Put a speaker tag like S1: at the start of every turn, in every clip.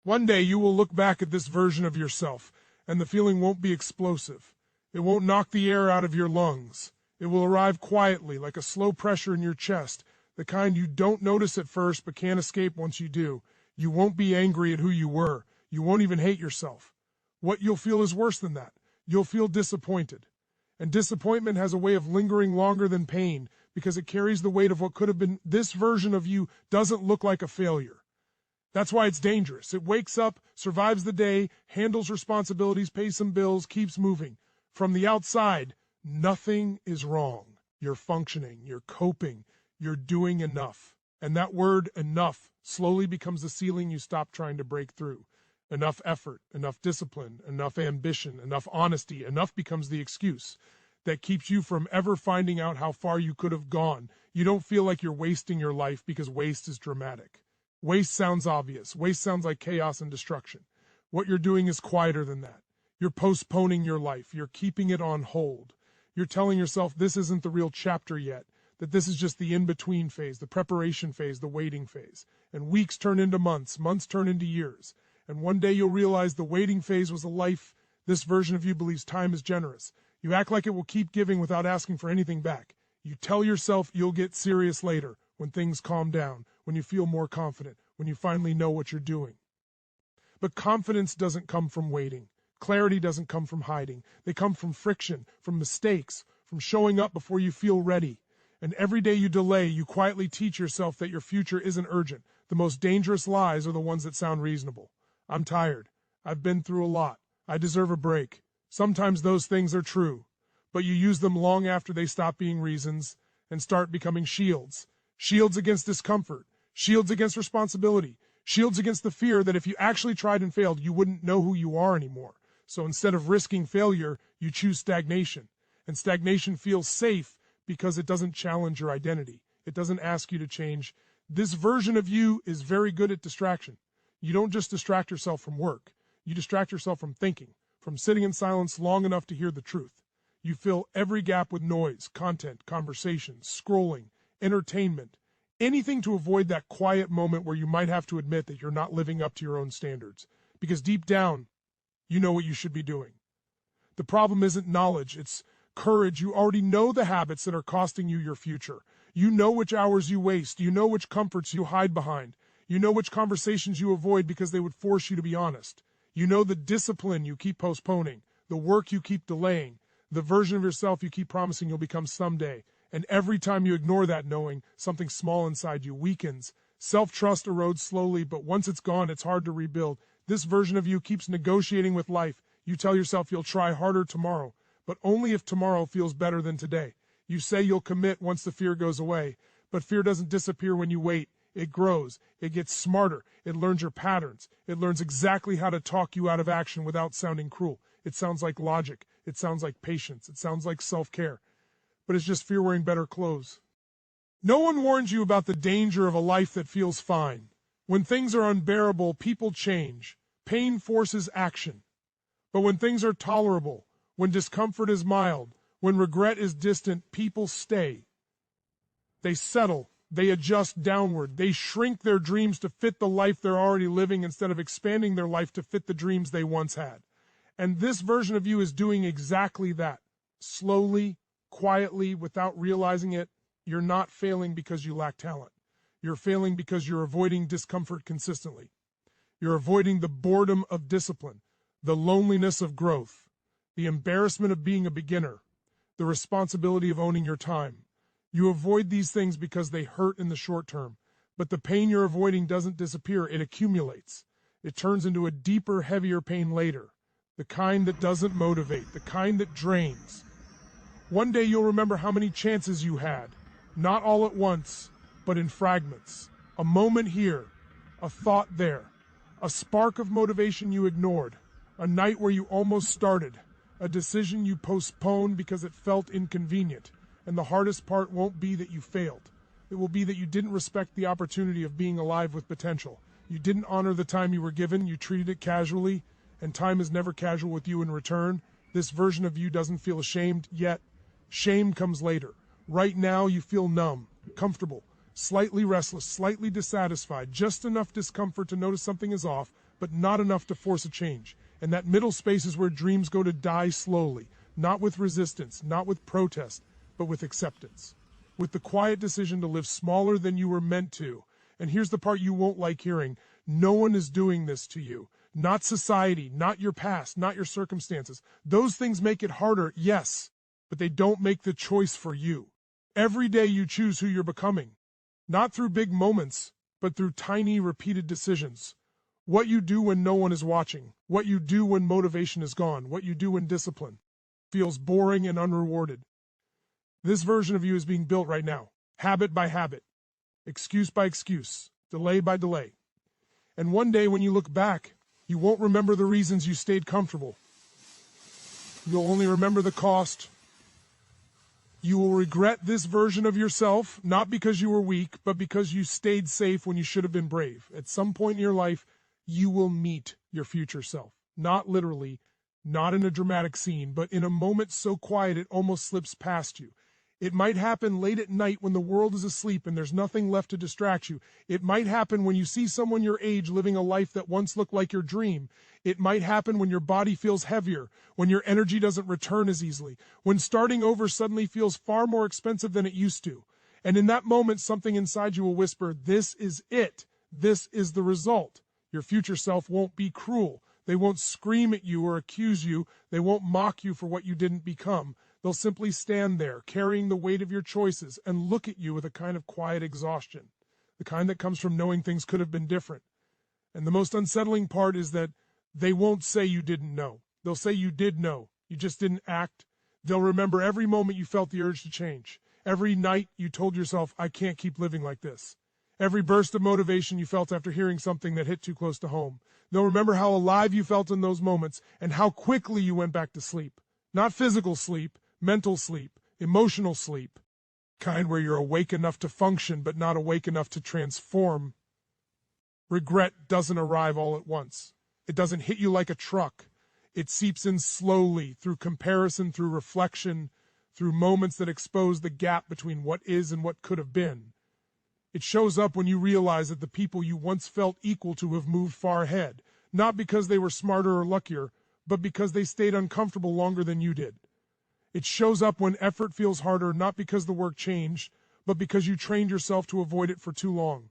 S1: One day you will look back at this version of yourself, and the feeling won't be explosive. It won't knock the air out of your lungs. It will arrive quietly, like a slow pressure in your chest, the kind you don't notice at first but can't escape once you do. You won't be angry at who you were. You won't even hate yourself. What you'll feel is worse than that. You'll feel disappointed. And disappointment has a way of lingering longer than pain because it carries the weight of what could have been. This version of you doesn't look like a failure. That's why it's dangerous. It wakes up, survives the day, handles responsibilities, pays some bills, keeps moving. From the outside, nothing is wrong. You're functioning, you're coping, you're doing enough. And that word enough slowly becomes the ceiling you stop trying to break through. Enough effort, enough discipline, enough ambition, enough honesty, enough becomes the excuse that keeps you from ever finding out how far you could have gone. You don't feel like you're wasting your life because waste is dramatic. Waste sounds obvious. Waste sounds like chaos and destruction. What you're doing is quieter than that. You're postponing your life. You're keeping it on hold. You're telling yourself this isn't the real chapter yet, that this is just the in-between phase, the preparation phase, the waiting phase. And weeks turn into months, months turn into years. And one day you'll realize the waiting phase was a life. This version of you believes time is generous. You act like it will keep giving without asking for anything back. You tell yourself you'll get serious later, when things calm down, when you feel more confident, when you finally know what you're doing. But confidence doesn't come from waiting. Clarity doesn't come from hiding. They come from friction, from mistakes, from showing up before you feel ready. And every day you delay, you quietly teach yourself that your future isn't urgent. The most dangerous lies are the ones that sound reasonable. I'm tired. I've been through a lot. I deserve a break. Sometimes those things are true, but you use them long after they stop being reasons and start becoming shields. Shields against discomfort. Shields against responsibility. Shields against the fear that if you actually tried and failed, you wouldn't know who you are anymore. So instead of risking failure, you choose stagnation. And stagnation feels safe because it doesn't challenge your identity. It doesn't ask you to change. This version of you is very good at distraction. You don't just distract yourself from work. You distract yourself from thinking, from sitting in silence long enough to hear the truth. You fill every gap with noise, content, conversation, scrolling, entertainment, anything to avoid that quiet moment where you might have to admit that you're not living up to your own standards. Because deep down, you know what you should be doing. The problem isn't knowledge, it's courage. You already know the habits that are costing you your future. You know which hours you waste. You know which comforts you hide behind. You know which conversations you avoid because they would force you to be honest. You know the discipline you keep postponing, the work you keep delaying, the version of yourself you keep promising you'll become someday. And every time you ignore that knowing, something small inside you weakens. Self-trust erodes slowly, but once it's gone, it's hard to rebuild. This version of you keeps negotiating with life. You tell yourself you'll try harder tomorrow, but only if tomorrow feels better than today. You say you'll commit once the fear goes away, but fear doesn't disappear when you wait. It grows. It gets smarter. It learns your patterns. It learns exactly how to talk you out of action without sounding cruel. It sounds like logic. It sounds like patience. It sounds like self-care. But it's just fear wearing better clothes. No one warns you about the danger of a life that feels fine. When things are unbearable, people change. Pain forces action. But when things are tolerable, when discomfort is mild, when regret is distant, people stay. They settle. They adjust downward. They shrink their dreams to fit the life they're already living instead of expanding their life to fit the dreams they once had. And this version of you is doing exactly that. Slowly, quietly, without realizing it, you're not failing because you lack talent. You're failing because you're avoiding discomfort consistently. You're avoiding the boredom of discipline, the loneliness of growth, the embarrassment of being a beginner, the responsibility of owning your time. You avoid these things because they hurt in the short term, but the pain you're avoiding doesn't disappear, it accumulates. It turns into a deeper, heavier pain later, the kind that doesn't motivate, the kind that drains. One day you'll remember how many chances you had, not all at once, but in fragments. A moment here, a thought there, a spark of motivation you ignored, a night where you almost started, a decision you postponed because it felt inconvenient. And the hardest part won't be that you failed. It will be that you didn't respect the opportunity of being alive with potential. You didn't honor the time you were given, you treated it casually, and time is never casual with you in return. This version of you doesn't feel ashamed yet. Shame comes later. Right now you feel numb, comfortable, slightly restless, slightly dissatisfied, just enough discomfort to notice something is off, but not enough to force a change. And that middle space is where dreams go to die slowly, not with resistance, not with protest, but with acceptance. With the quiet decision to live smaller than you were meant to. And here's the part you won't like hearing. No one is doing this to you. Not society, not your past, not your circumstances. Those things make it harder, yes, but they don't make the choice for you. Every day you choose who you're becoming. Not through big moments, but through tiny, repeated decisions. What you do when no one is watching. What you do when motivation is gone. What you do when discipline feels boring and unrewarded. This version of you is being built right now. Habit by habit. Excuse by excuse. Delay by delay. And one day when you look back, you won't remember the reasons you stayed comfortable. You'll only remember the cost. You will regret this version of yourself, not because you were weak, but because you stayed safe when you should have been brave. At some point in your life, you will meet your future self. Not literally, not in a dramatic scene, but in a moment so quiet it almost slips past you. It might happen late at night when the world is asleep and there's nothing left to distract you. It might happen when you see someone your age living a life that once looked like your dream. It might happen when your body feels heavier, when your energy doesn't return as easily, when starting over suddenly feels far more expensive than it used to. And in that moment, something inside you will whisper, this is it. This is the result. Your future self won't be cruel. They won't scream at you or accuse you. They won't mock you for what you didn't become. They'll simply stand there, carrying the weight of your choices, and look at you with a kind of quiet exhaustion, the kind that comes from knowing things could have been different. And the most unsettling part is that they won't say you didn't know. They'll say you did know. You just didn't act. They'll remember every moment you felt the urge to change. Every night you told yourself, I can't keep living like this. Every burst of motivation you felt after hearing something that hit too close to home. They'll remember how alive you felt in those moments and how quickly you went back to sleep. Not physical sleep, mental sleep, emotional sleep. Kind where you're awake enough to function but not awake enough to transform. Regret doesn't arrive all at once. It doesn't hit you like a truck. It seeps in slowly through comparison, through reflection, through moments that expose the gap between what is and what could have been. It shows up when you realize that the people you once felt equal to have moved far ahead, not because they were smarter or luckier, but because they stayed uncomfortable longer than you did. It shows up when effort feels harder, not because the work changed, but because you trained yourself to avoid it for too long.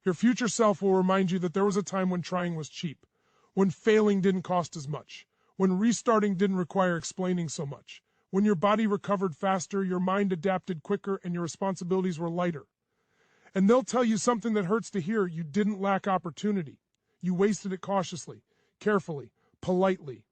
S1: Your future self will remind you that there was a time when trying was cheap, when failing didn't cost as much, when restarting didn't require explaining so much, when your body recovered faster, your mind adapted quicker, and your responsibilities were lighter. And they'll tell you something that hurts to hear. You didn't lack opportunity. You wasted it cautiously, carefully, politely,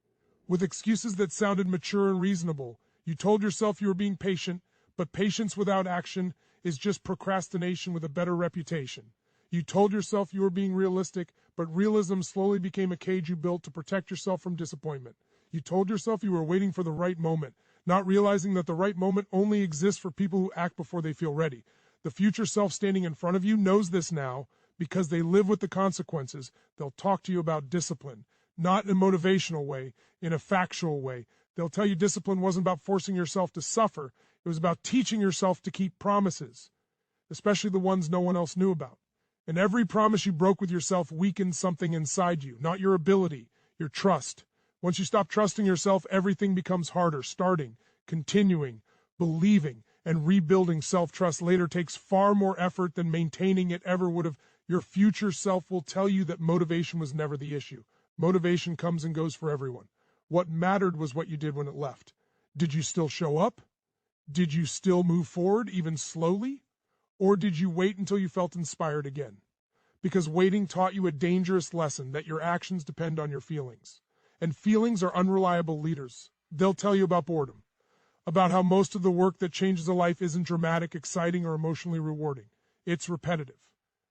S1: with excuses that sounded mature and reasonable. You told yourself you were being patient, but patience without action is just procrastination with a better reputation. You told yourself you were being realistic, but realism slowly became a cage you built to protect yourself from disappointment. You told yourself you were waiting for the right moment, not realizing that the right moment only exists for people who act before they feel ready. The future self standing in front of you knows this now because they live with the consequences. They'll talk to you about discipline, not in a motivational way, in a factual way. They'll tell you discipline wasn't about forcing yourself to suffer. It was about teaching yourself to keep promises, especially the ones no one else knew about. And every promise you broke with yourself weakened something inside you, not your ability, your trust. Once you stop trusting yourself, everything becomes harder. Starting, continuing, believing, and rebuilding self-trust later takes far more effort than maintaining it ever would have. Your future self will tell you that motivation was never the issue. Motivation comes and goes for everyone. What mattered was what you did when it left. Did you still show up? Did you still move forward, even slowly? Or did you wait until you felt inspired again? Because waiting taught you a dangerous lesson that your actions depend on your feelings. And feelings are unreliable leaders. They'll tell you about boredom, about how most of the work that changes a life isn't dramatic, exciting, or emotionally rewarding. It's repetitive,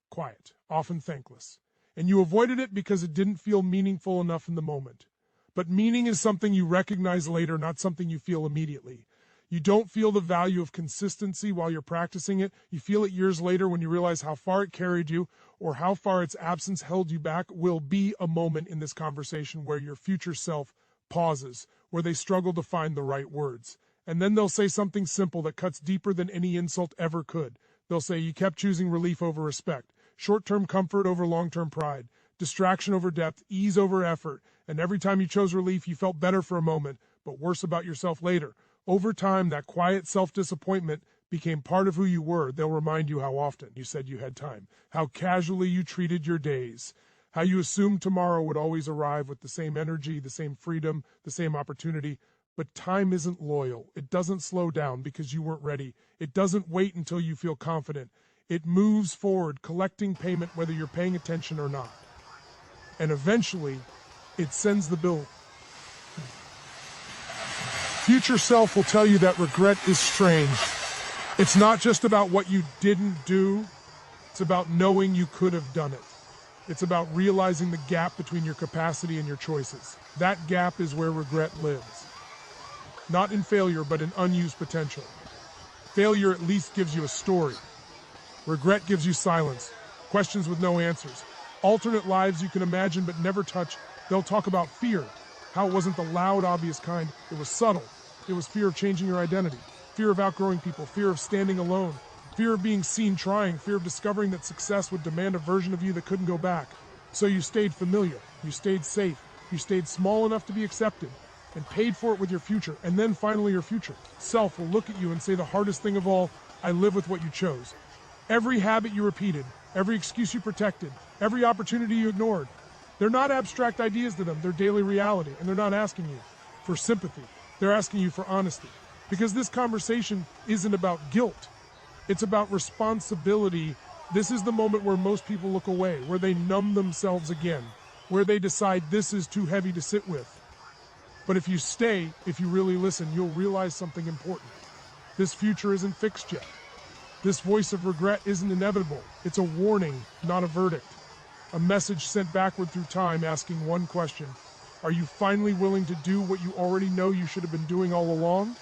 S1: quiet, often thankless. And you avoided it because it didn't feel meaningful enough in the moment. But meaning is something you recognize later, not something you feel immediately. You don't feel the value of consistency while you're practicing it. You feel it years later when you realize how far it carried you or how far its absence held you back. Will be a moment in this conversation where your future self pauses, where they struggle to find the right words. And then they'll say something simple that cuts deeper than any insult ever could. They'll say, you kept choosing relief over respect, short-term comfort over long-term pride, distraction over depth, ease over effort, and every time you chose relief, you felt better for a moment, but worse about yourself later. Over time, that quiet self-disappointment became part of who you were. They'll remind you how often you said you had time, how casually you treated your days, how you assumed tomorrow would always arrive with the same energy, the same freedom, the same opportunity. But time isn't loyal. It doesn't slow down because you weren't ready. It doesn't wait until you feel confident. It moves forward, collecting payment whether you're paying attention or not. And eventually, it sends the bill. Future self will tell you that regret is strange. It's not just about what you didn't do. It's about knowing you could have done it. It's about realizing the gap between your capacity and your choices. That gap is where regret lives. Not in failure, but in unused potential. Failure at least gives you a story. Regret gives you silence, questions with no answers, alternate lives you can imagine but never touch. They'll talk about fear, how it wasn't the loud, obvious kind. It was subtle. It was fear of changing your identity, fear of outgrowing people, fear of standing alone, fear of being seen trying, fear of discovering that success would demand a version of you that couldn't go back. So you stayed familiar, you stayed safe, you stayed small enough to be accepted, and paid for it with your future. And then finally your future self will look at you and say the hardest thing of all, I live with what you chose. Every habit you repeated, every excuse you protected, every opportunity you ignored. They're not abstract ideas to them, they're daily reality, and they're not asking you for sympathy. They're asking you for honesty. Because this conversation isn't about guilt. It's about responsibility. This is the moment where most people look away, where they numb themselves again, where they decide this is too heavy to sit with. But if you stay, if you really listen, you'll realize something important. This future isn't fixed yet. This voice of regret isn't inevitable. It's a warning, not a verdict. A message sent backward through time asking one question. Are you finally willing to do what you already know you should have been doing all along?